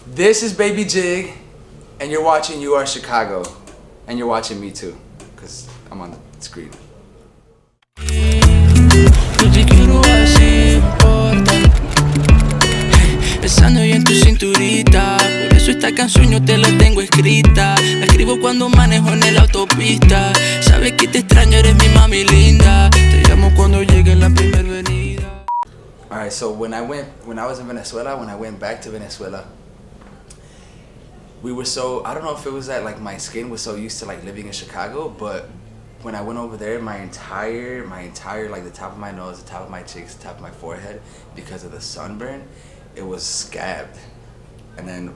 This is Babijig, and you're watching You Are Chicago, and you're watching me too, because I'm on the screen. Yo te quiero así, importa. Besando y en tu cinturita. Por eso esta canción yo te la tengo escrita. La escribo cuando manejo en la autopista. Sabes que te extraño, eres mi mami linda. Te llamo cuando llegue en la primera avenida. Alright, so when I was in Venezuela, when I went back to Venezuela, we were so, I don't know if it was that like my skin was so used to like living in Chicago, but when I went over there, my entire like the top of my nose, the top of my cheeks, the top of my forehead, because of the sunburn, it was scabbed. And then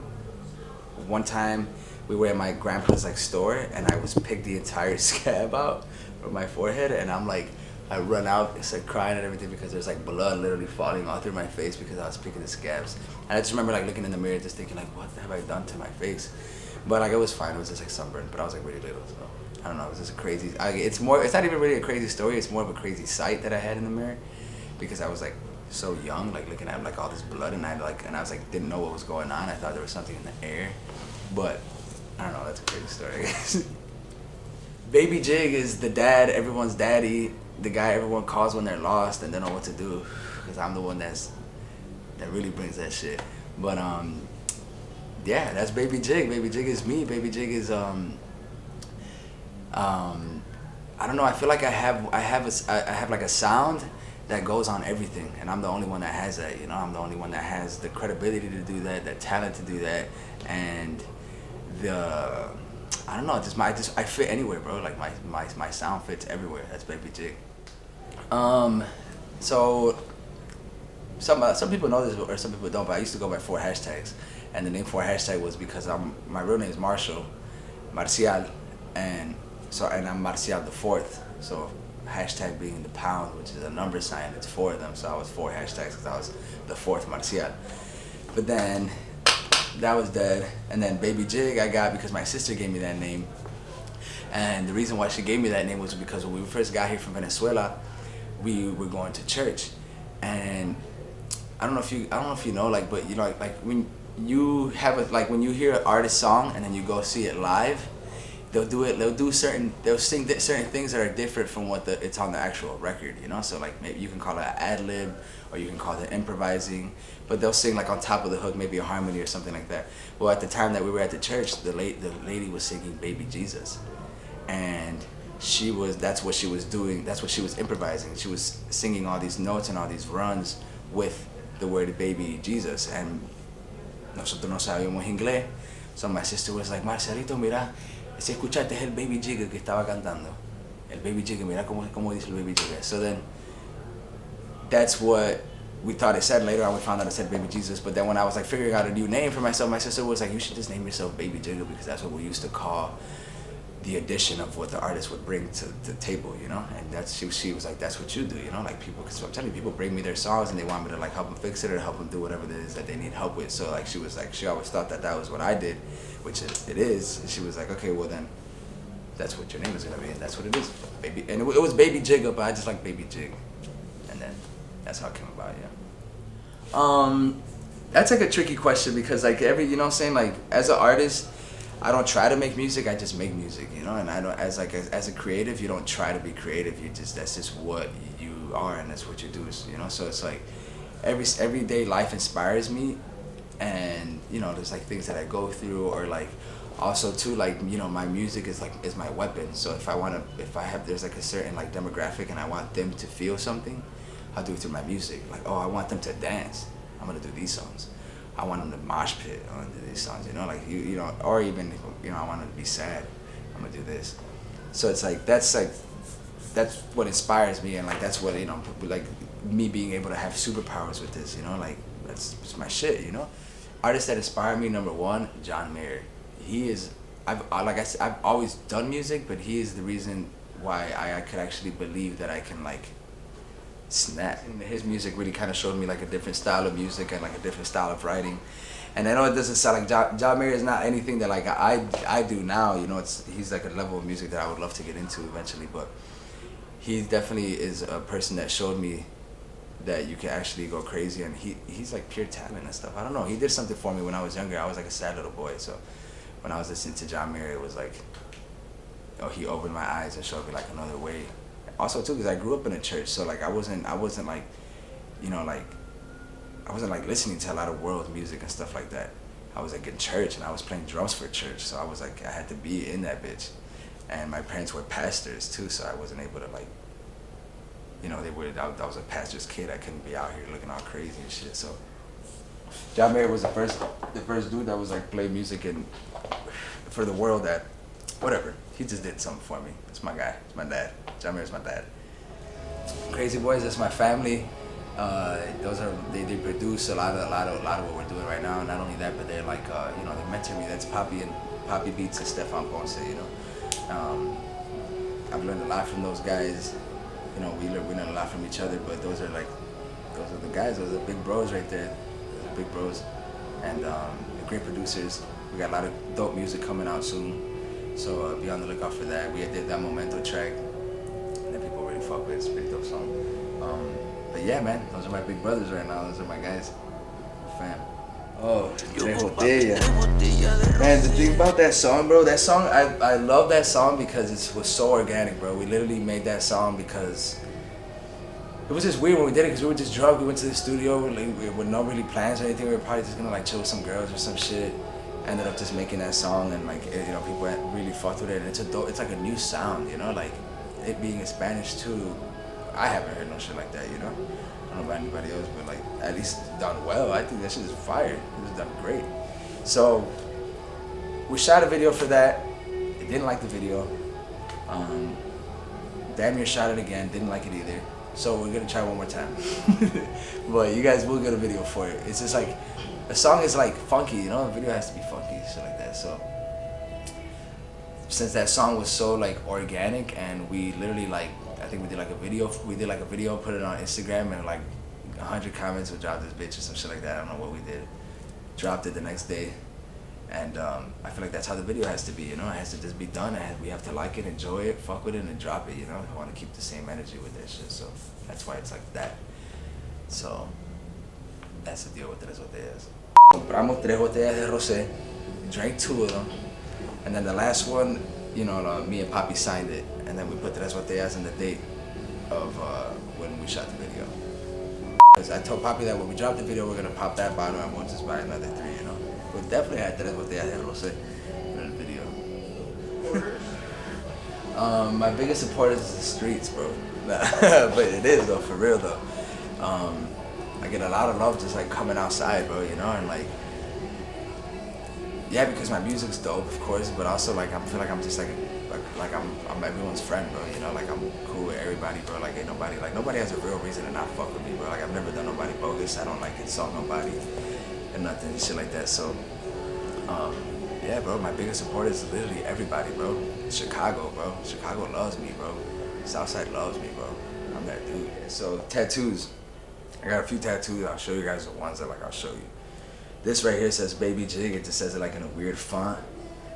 one time we were at my grandpa's like store, and I was picked the entire scab out from my forehead, and I'm like, I run out, it's like crying and everything because there's like blood literally falling all through my face because I was picking the scabs. And I just remember like looking in the mirror just thinking like, what have I done to my face? But like it was fine, it was just like sunburn, but I was like really little, so I don't know, it was just a crazy, it's not even really a crazy story, it's more of a crazy sight that I had in the mirror because I was like so young, like looking at like all this blood, and I was like didn't know what was going on. I thought there was something in the air, but I don't know, that's a crazy story, I guess. Babijig is the dad, everyone's daddy, the guy everyone calls when they're lost and they don't know what to do, because I'm the one that really brings that shit. But yeah, that's Babijig. Babijig is me. Babijig is I don't know, I feel like I have like a sound that goes on everything, and I'm the only one that has that, you know. I'm the only one that has the credibility to do that, the talent to do that, and I don't know, I fit anywhere, bro. Like my sound fits everywhere. That's Babijig. So some people know this or some people don't, but I used to go by 4 hashtags, and the name 4 hashtag was because my real name is Marcial, and I'm Marcial the fourth. So hashtag being the pound, which is a number sign, it's 4 of them. So I was 4 hashtags because I was the 4th Marcial. But then that was dead, and then Babijig I got because my sister gave me that name, and the reason why she gave me that name was because when we first got here from Venezuela, we were going to church, and I don't know if you know, like, but you know, like when you have like when you hear an artist song and then you go see it live, they'll sing certain things that are different from what it's on the actual record, you know. So like maybe you can call it an ad lib or you can call it improvising, but they'll sing like on top of the hook maybe a harmony or something like that. Well, at the time that we were at the church, the lady was singing Baby Jesus, and that's what she was doing, that's what she was improvising. She was singing all these notes and all these runs with the word Baby Jesus, and nosotros no sabíamos inglés. So my sister was like, Marcelito, mira, si escuchaste el Babijig que estaba cantando, el Babijig, mira cómo dice el Babijig. So then that's what we thought it said. Later on we found out it said Baby Jesus, but then when I was like figuring out a new name for myself, my sister was like, you should just name yourself Babijig, because that's what we used to call the addition of what the artist would bring to the table, you know. And she was like, that's what you do, you know, like people, because I'm telling you, people bring me their songs and they want me to like help them fix it or help them do whatever it is that they need help with. So like she was like, she always thought that was what I did, which it is. And she was like, okay, well then that's what your name is gonna be, and that's what it is, baby. And it was Babijig, but I just like Babijig, and then that's how it came about. Yeah. That's like a tricky question because like you know what I'm saying, like as an artist, I don't try to make music, I just make music, you know. And I don't, as a creative, you don't try to be creative, that's just what you are and that's what you do, you know. So it's like everyday life inspires me, and you know, there's like things that I go through, or like also too, like, you know, my music is my weapon. So there's like a certain like demographic and I want them to feel something, I'll do it through my music. Like, oh, I want them to dance, I'm gonna do these songs. I want them to mosh pit on these songs, you know, like you know, or even, you know, I want them to be sad, I'm gonna do this. So it's like that's what inspires me, and like that's what, you know, like me being able to have superpowers with this, you know, like that's my shit, you know. Artists that inspire me, number 1, John Mayer. He is, like I said, I've always done music, but he is the reason why I could actually believe that I can like snap. And his music really kind of showed me like a different style of music and like a different style of writing. And I know it doesn't sound like John Mayer is not anything that like I do now, you know. He's like a level of music that I would love to get into eventually, but he definitely is a person that showed me that you can actually go crazy, and he's like pure talent and stuff. I don't know. He did something for me when I was younger. I was like a sad little boy, so when I was listening to John Mayer, it was like, he opened my eyes and showed me like another way. Also too, because I grew up in a church, so like I wasn't like, like I wasn't like listening to a lot of world music and stuff like that. I was like in church and I was playing drums for church, so I was like, I had to be in that bitch. And my parents were pastors too, so I wasn't able to like, I was a pastor's kid. I couldn't be out here looking all crazy and shit. So John Mayer was the first dude that was like play music and for the world that, whatever. He just did something for me. It's my guy. It's my dad. John Mayer's my dad. Crazy Boys, that's my family. They produce a lot of what we're doing right now. Not only that, but they're like they mentor me. That's Poppy Beats and Stefan Ponce. I've learned a lot from those guys. We learn a lot from each other. But those are the guys. Those are big bros right there. Those are big bros, and they're great producers. We got a lot of dope music coming out soon. So be on the lookout for that. We did that Momento track that people really fuck with. It's a pretty dope song. But yeah, man, those are my big brothers right now. Those are my guys, fam. Oh, Tres Botella. Man, the thing about that song, bro, I love that song because it was so organic, bro. We literally made that song because it was just weird when we did it, because we were just drunk. We went to the studio with no really plans or anything. We were probably just gonna like chill with some girls or some shit. Ended up just making that song, and like people really fucked with it, and it's like a new sound, like it being in Spanish too. I haven't heard no shit like that, I don't know about anybody else, but like at least done well. I think that shit is fire. It was done great. So we shot a video for that. They didn't like the video. Damn near shot it again, didn't like it either. So we're gonna try one more time. But you guys will get a video for it. It's just like, the song is like funky, the video has to be funky, shit like that. So since that song was so like organic, and we literally like, I think we did like a video, put it on Instagram, and like 100 comments would drop this bitch or some shit like that. I don't know what we did. Dropped it the next day, and I feel like that's how the video has to be, it has to just be done, and we have to like it, enjoy it, fuck with it, and drop it, I want to keep the same energy with that shit, so that's why it's like that. So that's the deal with Tres Botellas. Compramos 3 botellas de rosé, drank 2 of them, and then the last one, me and Papi signed it, and then we put Tres Botellas in the date of when we shot the video. Because I told Papi that when we drop the video, we're gonna pop that bottle and we'll just buy another 3, We definitely had Tres Botellas de rosé in the video. My biggest support is the streets, bro. But it is though, for real though. I get a lot of love just like coming outside, bro, and like, yeah, because my music's dope, of course, but also like I feel like I'm just like I'm everyone's friend, bro, like I'm cool with everybody, bro. Like ain't nobody has a real reason to not fuck with me, bro. Like I've never done nobody bogus. I don't like insult nobody and nothing, shit like that. So yeah, bro, my biggest support is literally everybody, bro. Chicago, bro. Chicago loves me, bro. Southside loves me, bro. I'm that dude. So tattoos. I got a few tattoos. I'll show you guys the ones that I'll show you. This right here says Babijig. It just says it like in a weird font.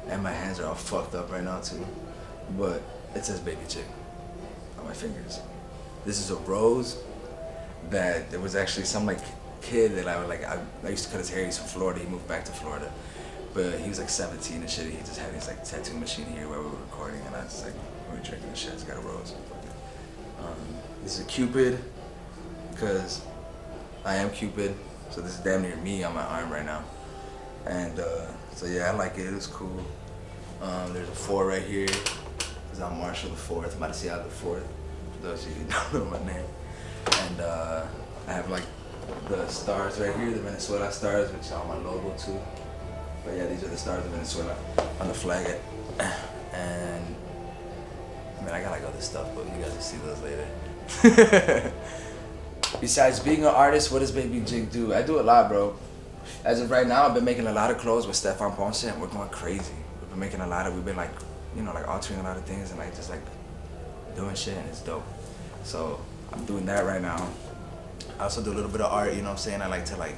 And my hands are all fucked up right now too. But it says Babijig on my fingers. This is a rose that there was actually some like kid that I used to cut his hair. He's from Florida. He moved back to Florida. But he was like 17 and shit. He just had his like tattoo machine here where we were recording, and I was like, we were drinking and shit. It's got a rose. This is a Cupid, because I am Cupid, so this is damn near me on my arm right now. And so yeah, I like it. It was cool. There's a 4 right here, because I'm Marshall the 4th, Marcial the 4th, for those of you who don't know my name. And I have like the stars right here, the Venezuela stars, which are on my logo too. But yeah, these are the stars of Venezuela on the flag. And I mean, I got like other stuff, but you guys will see those later. Besides being an artist, what does Babijig do? I do a lot, bro. As of right now, I've been making a lot of clothes with Stefan Ponce, and we're going crazy. We've been making we've been like, like altering a lot of things and like just like doing shit, and it's dope. So I'm doing that right now. I also do a little bit of art, what I'm saying? I like to like,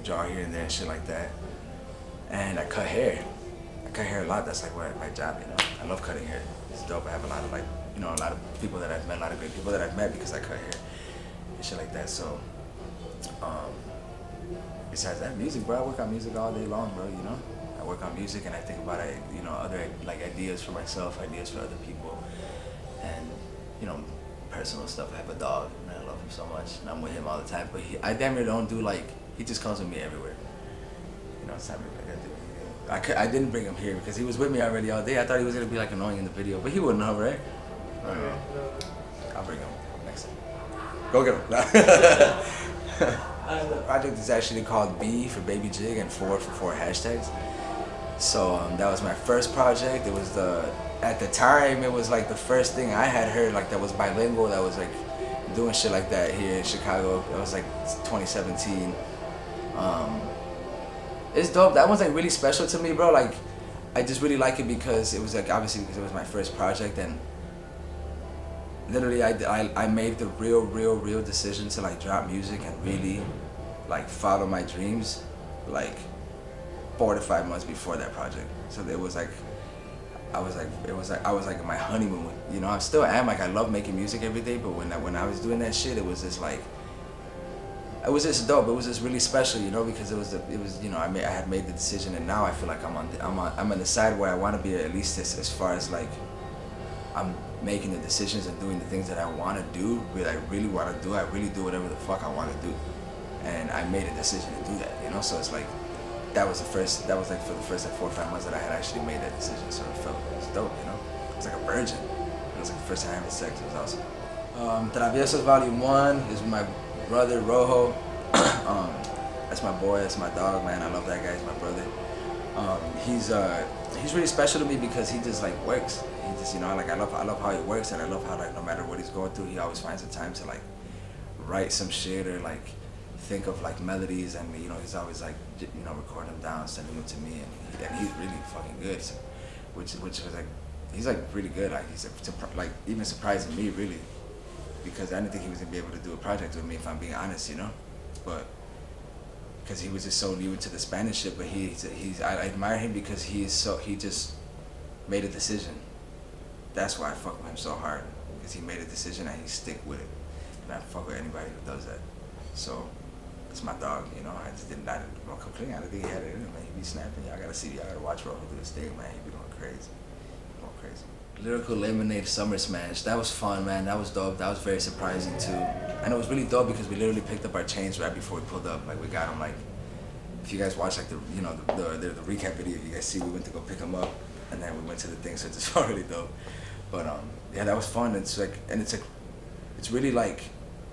draw here and there and shit like that. And I cut hair. I cut hair a lot. That's like my job, I love cutting hair. It's dope. I have a lot of like, a lot of people that I've met, a lot of great people that I've met because I cut hair. and shit like that. So, um, besides that, music, bro, I work on music all day long, bro. You know, I work on music and I think about other like ideas for myself, ideas for other people, and personal stuff. I have a dog, and I love him so much, and I'm with him all the time. But I damn near don't do like he just comes with me everywhere. It's not really like I didn't bring him here because he was with me already all day. I thought he was gonna be like annoying in the video, but he wouldn't know, right? Okay. I'll bring him next time. Go get him. The project is actually called B for Babijig and 4 for 4 hashtags. So that was my first project. It was at the time it was like the first thing I had heard like that was bilingual, that was like doing shit like that here in Chicago. It was like 2017. It's dope. That one's like really special to me, bro. Like, I just really like it because it was like obviously because it was my first project, and literally I made the real decision to like drop music and really like follow my dreams like 4 to 5 months before that project. So it was like I was like in my honeymoon. I still am, like I love making music every day, but when I was doing that shit, it was just like it was just dope. It was just really special, because I had made the decision, and now I feel like I'm on the side where I want to be, at least as far as like I'm making the decisions and doing the things that I want to do, what I really want to do. I really do whatever the fuck I want to do, and I made a decision to do that. So it's like that was like for the first like 4 or 5 months that I had actually made that decision. So it was dope. It was like a virgin. It was like the first time having sex. It was awesome. Traviesos Volume 1 is with my brother Rojo. That's my boy, that's my dog, man. I love that guy, he's my brother. He's really special to me because he just like works. He just I love how he works, and I love how like no matter what he's going through, he always finds the time to like write some shit or like think of like melodies, and he's always like recording them down, sending them to me, and he's really fucking good. So, which was like he's like really good. Like he's like even surprising me really, because I didn't think he was gonna be able to do a project with me, if I'm being honest, but because he was just so new to the Spanish shit. But I admire him because he just made a decision. That's why I fuck with him so hard, because he made a decision and he stick with it, and I fuck with anybody who does that. So it's my dog, I just didn't complain. I didn't think he had it in him, man. He be snapping. Y'all gotta watch Rojo do his thing, man. He be going crazy. Lyrical Lemonade Summer Smash. That was fun, man. That was dope. That was very surprising too. And it was really dope because we literally picked up our chains right before we pulled up. Like we got them. Like if you guys watch like the recap video, you guys see we went to go pick them up, and then we went to the thing. So it just felt really dope. But yeah, that was fun. It's really like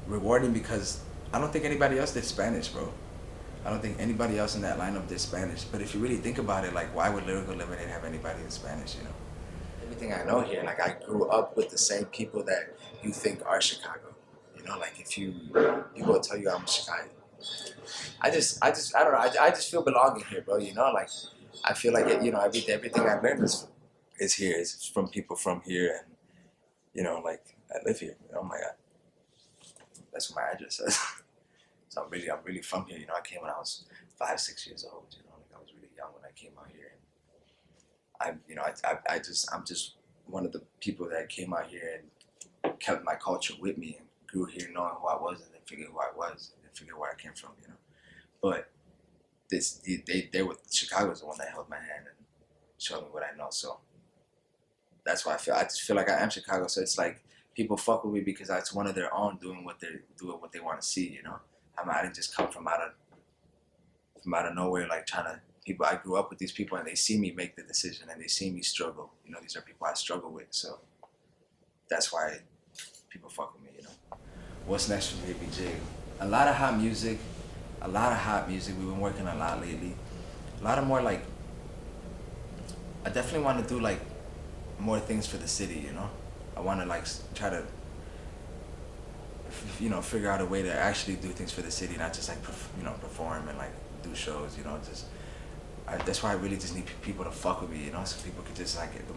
rewarding because I don't think anybody else did Spanish, bro. I don't think anybody else in that lineup did Spanish. But if you really think about it, like why would Lyrical Lemonade have anybody in Spanish? Everything I know here, like I grew up with the same people that you think are Chicago. Like if people will tell you I'm Chicago. I don't know. I just feel belonging here, bro. Like I feel like everything I learned is here. It's from people from here, and like I live here. Oh my God, that's what my address says. So I'm really from here. I came when I was 5, 6 years old. Like I was really young when I came out here. I'm just one of the people that came out here and kept my culture with me and grew here knowing who I was, and then figured who I was, and then figured where I came from, But Chicago was the one that held my hand and showed me what I know. So that's why I just feel like I am Chicago. So it's like people fuck with me because it's one of their own doing what they want to see, I didn't just come from out of nowhere, like trying to. I grew up with these people, and they see me make the decision, and they see me struggle. These are people I struggle with, so that's why people fuck with me. What's next for Babijig? A lot of hot music. We've been working a lot lately. A lot of more like. I definitely want to do like more things for the city. I want to like try to. Figure out a way to actually do things for the city, not just like perform and like do shows. That's why I really just need people to fuck with me, so people could just like the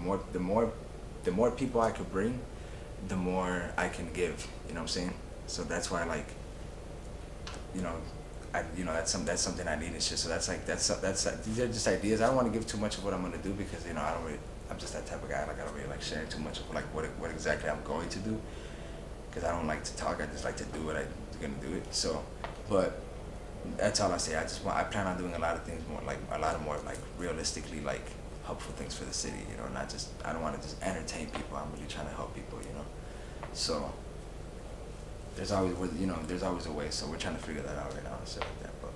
more people I could bring, the more I can give. You know what I'm saying? So that's why like, that's something I need and shit. So that's these are just ideas. I don't want to give too much of what I'm gonna do because I'm just that type of guy. Like I don't really like sharing too much of like what exactly I'm going to do. because I don't like to talk. I just like to do what I'm gonna do it. So, but that's all I say. I plan on doing a lot of things more, like a lot of more like realistically like helpful things for the city. You know, not just, I don't want to just entertain people. I'm really trying to help people. You know, so there's always there's always a way. So we're trying to figure that out right now and stuff like that. But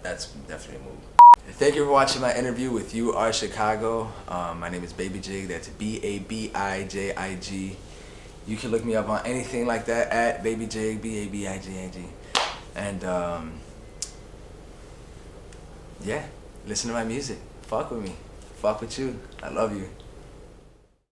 that's definitely a move. Thank you for watching my interview with You Are Chicago. My name is Babijig. That's Babijig. You can look me up on anything like that at Babijig, Babijig. And yeah, listen to my music. Fuck with me. Fuck with you. I love you.